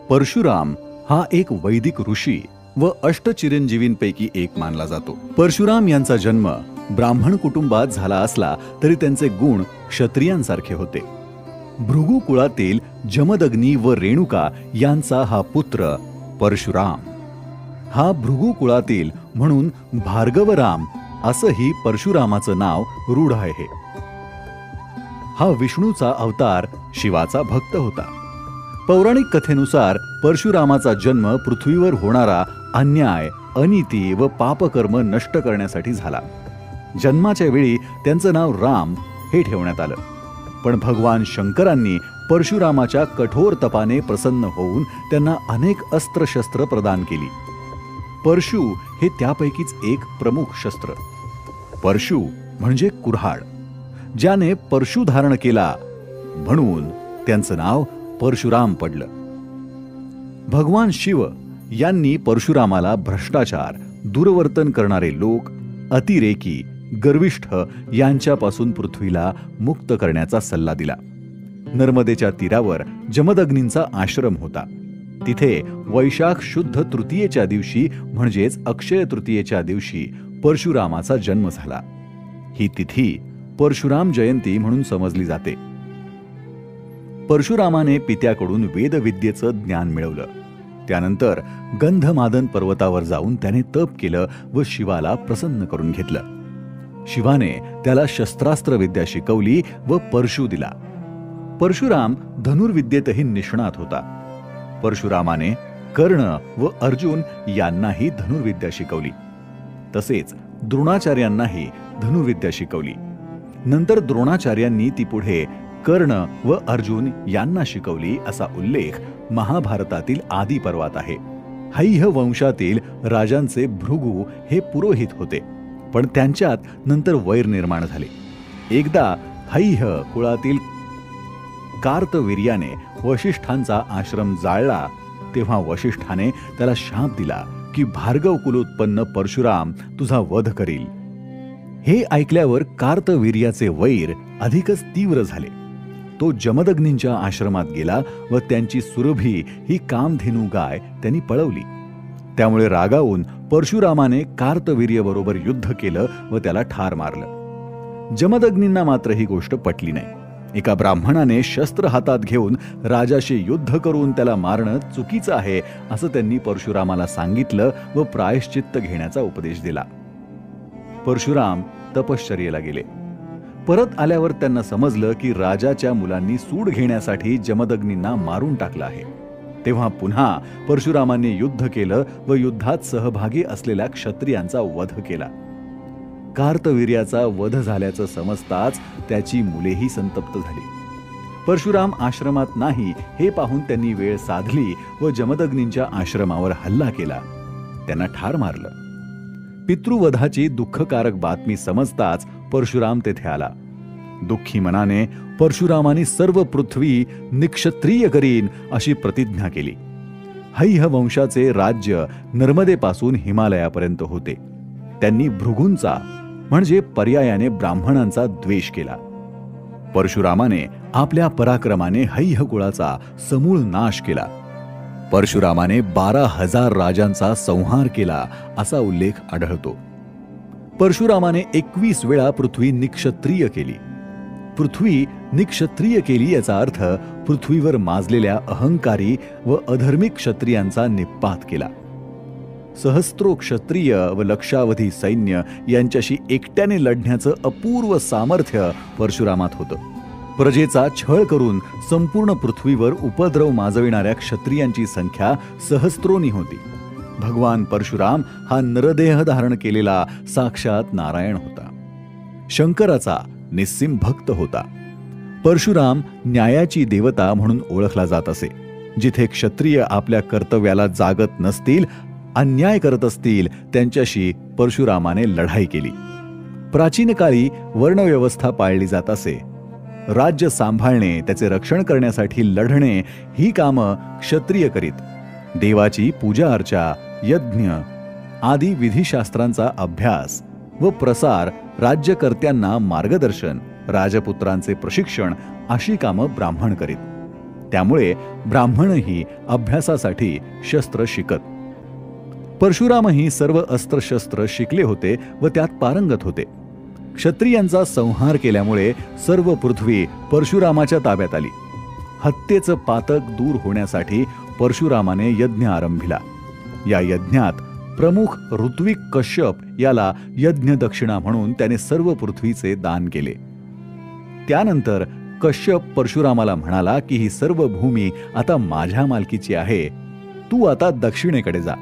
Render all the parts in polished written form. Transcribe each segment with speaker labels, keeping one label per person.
Speaker 1: परशुराम हा एक वैदिक ऋषी व अष्टचिरंजीवींपैकी एक मानला जातो. परशुराम यांचा जन्म ब्राह्मण कुटुंबात झाला असला तरी त्यांचे गुण क्षत्रियांसारखे होते. भृगु कुळातील जमदग्नी व रेणुका यांचा हा पुत्र परशुराम. हा भृगु कुळातील म्हणून भार्गवराम असंही परशुरामाचं नाव रूढ आहे. हा विष्णूचा अवतार, शिवाचा भक्त होता. पौराणिक कथेनुसार परशुरामाचा जन्म पृथ्वीवर होणारा अन्याय, अनिती व पापकर्म नष्ट करण्यासाठी झाला. जन्माच्या वेळी त्यांचं नाव राम हे ठेवण्यात आलं. पण भगवान शंकरांनी परशुरामाच्या कठोर तपाने प्रसन्न होऊन त्यांना अनेक अस्त्रशस्त्र प्रदान केली. परशु हे त्यापैकीच एक प्रमुख शस्त्र. परशु म्हणजे कुऱ्हाड, ज्याने परशु धारण केला म्हणून त्यांचं नाव परशुराम पडलं. भगवान शिव यांनी परशुरामाला भ्रष्टाचार, दुर्वर्तन करणारे लोक, अतिरेकी, गर्विष्ठ यांच्यापासून पृथ्वीला मुक्त करण्याचा सल्ला दिला. नर्मदेच्या तीरावर जमदग्नींचा आश्रम होता. तिथे वैशाख शुद्ध तृतीयेच्या दिवशी म्हणजेच अक्षय तृतीयेच्या दिवशी परशुरामाचा जन्म झाला. ही तिथी परशुराम जयंती म्हणून समजली जाते. परशुरामाने पित्याकडून वेदविद्येचं ज्ञान मिळवलं. त्यानंतर गंधमादन पर्वतावर जाऊन त्याने तप केलं व शिवाला प्रसन्न करून घेतलं. शिवाने त्याला शस्त्रास्त्र विद्या शिकवली व परशु दिला. परशुराम धनुर्विद्येतही निष्णात होता. परशुरामाने कर्ण व अर्जुन यांनाही धनुर्विद्या शिकवली. तसेच द्रोणाचार्यांनाही धनुर्विद्या शिकवली. नंतर द्रोणाचार्यांनी ती पुढे कर्ण व अर्जुन यांना शिकवली असा उल्लेख महाभारतातील आदी पर्वात आहे. हैह वंशातील राजांचे भृगु हे पुरोहित होते, पण त्यांच्यात नंतर वैर निर्माण झाले. एकदा हैह कुळातील कार्तवीर्याने वशिष्ठांचा आश्रम जाळला, तेव्हा वशिष्ठाने त्याला शाप दिला की भार्गव कुलोत्पन्न परशुराम तुझा वध करील. हे ऐकल्यावर कार्तवीर्याचे वैर अधिकच तीव्र झाले. तो जमदग्नींच्या आश्रमात गेला व त्यांची सुरभी ही कामधेनू गाय त्यांनी पळवली. त्यामुळे रागावून परशुरामाने कार्तवीर्याबरोबर युद्ध केलं व त्याला ठार मारलं. जमदग्नींना मात्र ही गोष्ट पटली नाही. एका ब्राह्मणाने शस्त्र हातात घेऊन राजाशी युद्ध करून त्याला मारणं चुकीचं आहे असं त्यांनी परशुरामाला सांगितलं व प्रायश्चित्त घेण्याचा उपदेश दिला. परशुराम तपश्चर्येला गेले. परत आल्यावर त्यांना समजलं की राजाच्या मुलांनी सूड घेण्यासाठी जमदग्नींना मारून टाकलं आहे. तेव्हा पुन्हा परशुरामांनी युद्ध केलं व युद्धात सहभागी असलेल्या क्षत्रियांचा वध केला. कार्तवीर्याचा वध झाल्याचं समजताच त्याची मुलेही संतप्त झाली. परशुराम आश्रमात नाही हे पाहून त्यांनी वेळ साधली व जमदग्नींच्या आश्रमावर हल्ला केला. त्यांना ठार मारलं. पितृवधाची दुःखकारक बातमी समजताच परशुराम तेथे आला. दुःखी मनाने परशुरामांनी सर्व पृथ्वी निक्षत्रिय करीन अशी प्रतिज्ञा केली. हैह वंशाचे राज्य नर्मदेपासून हिमालयापर्यंत होते. त्यांनी भृगूंचा म्हणजे पर्यायाने ब्राह्मणांचा द्वेष केला. परशुरामाने आपल्या पराक्रमाने हैह कुळाचा समूळ नाश केला. परशुरामाने 12,000 राजांचा संहार केला असा उल्लेख आढळतो. परशुरामाने 21 वेळा पृथ्वी निक्षत्रिय केली. पृथ्वी निक्षत्रिय केली याचा अर्थ पृथ्वीवर माजलेल्या अहंकारी व अधर्मिक क्षत्रियांचा निःपात केला. सहस्त्रो क्षत्रिय व लक्षावधी सैन्य यांच्याशी एकट्याने लढण्याचं अपूर्व सामर्थ्य परशुरामात होतं. प्रजेचा छळ करून संपूर्ण पृथ्वीवर उपद्रव माजविणाऱ्या क्षत्रियांची संख्या सहस्त्रोनी होती. भगवान परशुराम हा नरदेह धारण केलेला साक्षात नारायण होता. शंकराचा निस्सीम भक्त होता. परशुराम न्यायाची देवता म्हणून ओळखला जात असे. जिथे क्षत्रिय आपल्या कर्तव्याला जागत नसतील, अन्याय करत असतील, त्यांच्याशी परशुरामाने लढाई केली. प्राचीन काळी वर्णव्यवस्था पाळली जात असे. राज्य सांभाळणे, त्याचे रक्षण करण्यासाठी लढणे ही कामं क्षत्रिय करीत. देवाची पूजा अर्चा, यज्ञ आदी विधिशास्त्रांचा अभ्यास व प्रसार, राज्यकर्त्यांना मार्गदर्शन, राजपुत्रांचे प्रशिक्षण अशी कामं ब्राह्मण करीत. त्यामुळे ब्राह्मणही अभ्यासासाठी शस्त्र शिकत. परशुरामही सर्व अस्त्रशस्त्र शिकले होते व त्यात पारंगत होते. क्षत्रियांचा संहार केल्यामुळे सर्व पृथ्वी परशुरामाच्या ताब्यात आली. हत्येचं पातक दूर होण्यासाठी परशुरामाने यज्ञ आरंभिला. या यज्ञात प्रमुख ऋत्विक कश्यप याला यज्ञ दक्षिणा म्हणून त्याने सर्व पृथ्वीचे दान केले. त्यानंतर कश्यप परशुरामाला म्हणाला की ही सर्व भूमी आता माझ्या मालकीची आहे, तू आता दक्षिणेकडे जा.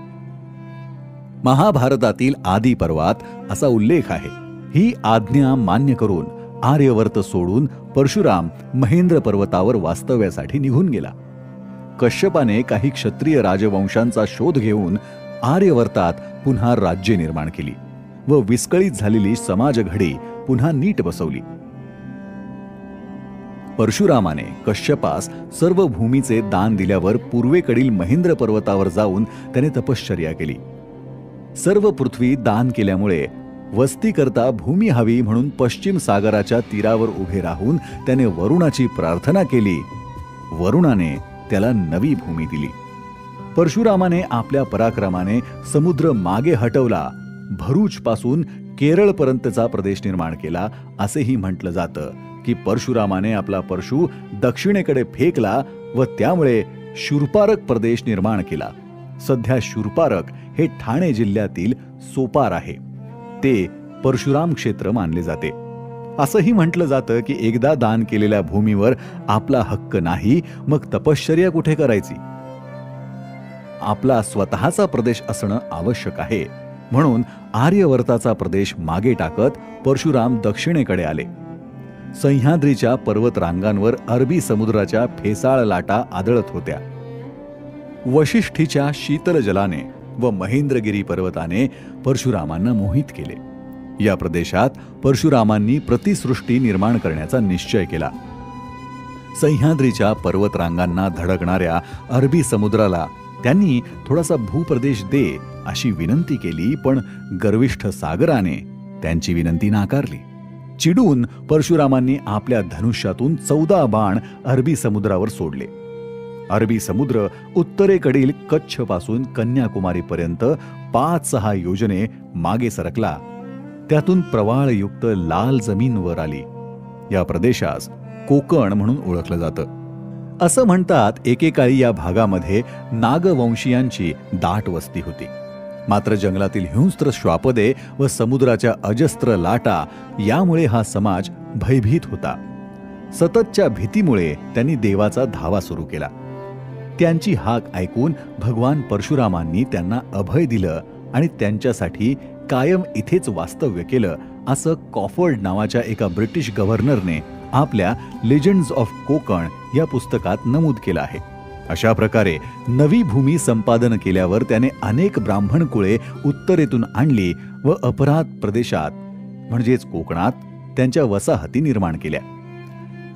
Speaker 1: महाभारतातील आदी पर्वात असा उल्लेख आहे. ही आज्ञा मान्य करून आर्यवर्त सोडून परशुराम महेंद्र पर्वतावर वास्तव्यासाठी निघून गेला. कश्यपाने काही क्षत्रिय राजवंशांचा शोध घेऊन आर्यवर्तात पुन्हा राज्य निर्माण केली व विस्कळीत झालेली समाज घडी पुन्हा नीट बसवली. परशुरामाने कश्यपास सर्व भूमीचे दान दिल्यावर पूर्वेकडील महेंद्र पर्वतावर जाऊन त्याने तपश्चर्या केली. सर्व पृथ्वी दान केल्यामुळे वस्ती करता भूमी हवी म्हणून पश्चिम सागराच्या तीरावर उभे राहून त्याने वरुणाची प्रार्थना केली. वरुणाने त्याला नवी भूमी दिली. परशुरामाने आपल्या पराक्रमाने समुद्र मागे हटवला. भरूच पासून केरळपर्यंतचा प्रदेश निर्माण केला. असेही म्हटलं जातं की परशुरामाने आपला परशु दक्षिणेकडे फेकला व त्यामुळे शूरपारक प्रदेश निर्माण केला. सध्या शूरपारक हे ठाणे जिल्ह्यातील सोपार आहे. ते परशुराम क्षेत्र मानले जाते. असंही म्हटलं जातं की एकदा दान केलेल्या भूमीवर आपला हक्क नाही, मग तपश्चर्या कुठे करायची. आपला स्वतःचा प्रदेश असणं आवश्यक आहे. म्हणून आर्यवर्ताचा प्रदेश मागे टाकत परशुराम दक्षिणेकडे आले. सह्याद्रीच्या पर्वत रांगांवर अरबी समुद्राच्या फेसाळ लाटा आदळत होत्या. वशिष्ठीच्या शीतल जलाने व महेंद्रगिरी पर्वताने परशुरामांना मोहित केले. या प्रदेशात परशुरामांनी प्रतिसृष्टी निर्माण करण्याचा निश्चय केला. सह्याद्रीच्या पर्वतरांगांना धडकणाऱ्या अरबी समुद्राला त्यांनी थोडासा भूप्रदेश दे अशी विनंती केली, पण गर्विष्ठ सागराने त्यांची विनंती नाकारली. चिडून परशुरामांनी आपल्या धनुष्यातून 14 बाण अरबी समुद्रावर सोडले. अरबी समुद्र उत्तरेकडील कच्छ पासून कन्याकुमारीपर्यंत 5-6 योजने मागे सरकला. त्यातून प्रवाळयुक्त लाल जमीन वर आली. या प्रदेशास कोकण म्हणून ओळखलं जातं. असं म्हणतात एकेकाळी या भागामध्ये नागवंशीयांची दाट वस्ती होती. मात्र जंगलातील हिंस्त्र श्वापदे व समुद्राच्या अजस्त्र लाटा यामुळे हा समाज भयभीत होता. सततच्या भीतीमुळे त्यांनी देवाचा धावा सुरू केला. त्यांची हाक ऐकून भगवान परशुरामांनी त्यांना अभय दिलं आणि त्यांच्यासाठी कायम इथेच वास्तव्य केलं, असं कॉफोर्ड नावाच्या एका ब्रिटिश गव्हर्नरने आपल्या लेजंड्स ऑफ कोकण या पुस्तकात नमूद केलं आहे. अशा प्रकारे नवी भूमी संपादन केल्यावर त्याने अनेक ब्राह्मण कुळे उत्तरेतून आणली व अपराध प्रदेशात म्हणजेच कोकणात त्यांच्या वसाहती निर्माण केल्या.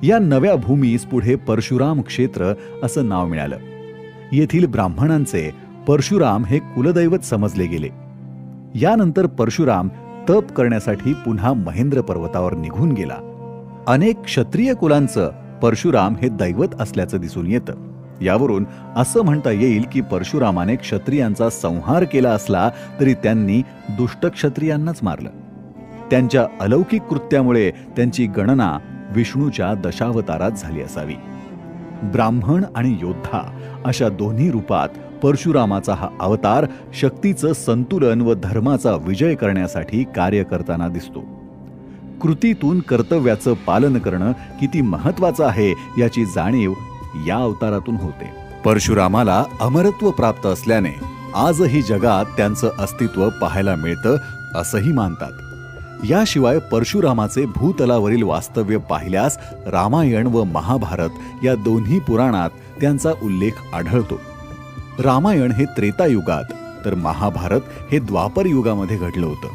Speaker 1: या नव्या भूमीस पुढे परशुराम क्षेत्र असं नाव मिळालं. येथील ब्राह्मणांचे परशुराम हे कुलदैवत समजले गेले. यानंतर परशुराम तप करण्यासाठी पुन्हा महेंद्र पर्वतावर निघून गेला. अनेक क्षत्रिय कुलांचं परशुराम हे दैवत असल्याचं दिसून येतं. यावरून असं म्हणता येईल की परशुरामाने क्षत्रियांचा संहार केला असला तरी त्यांनी दुष्ट क्षत्रियांनाच मारलं. त्यांच्या अलौकिक कृत्यामुळे त्यांची गणना विष्णूच्या दशावतारात झाली असावी. ब्राह्मण आणि योद्धा अशा दोन्ही रूपात परशुरामाचा हा अवतार शक्तीचं संतुलन व धर्माचा विजय करण्यासाठी कार्य करताना दिसतो. कृतीतून कर्तव्याचं पालन करणं किती महत्वाचं आहे याची जाणीव या अवतारातून होते. परशुरामाला अमरत्व प्राप्त असल्याने आजही जगात त्यांचं अस्तित्व पाहायला मिळतं असंही मानतात. याशिवाय परशुरामाचे भूतलावरील वास्तव्य पाहिल्यास रामायण व महाभारत या दोन्ही पुराणात त्यांचा उल्लेख आढळतो. रामायण हे त्रेतायुगात तर महाभारत हे द्वापर युगामध्ये घडलं होतं.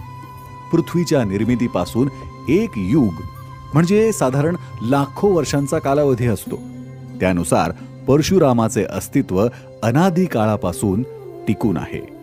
Speaker 1: पृथ्वीच्या निर्मितीपासून एक युग म्हणजे साधारण लाखो वर्षांचा कालावधी असतो. त्यानुसार परशुरामाचे अस्तित्व अनादी काळापासून टिकून आहे.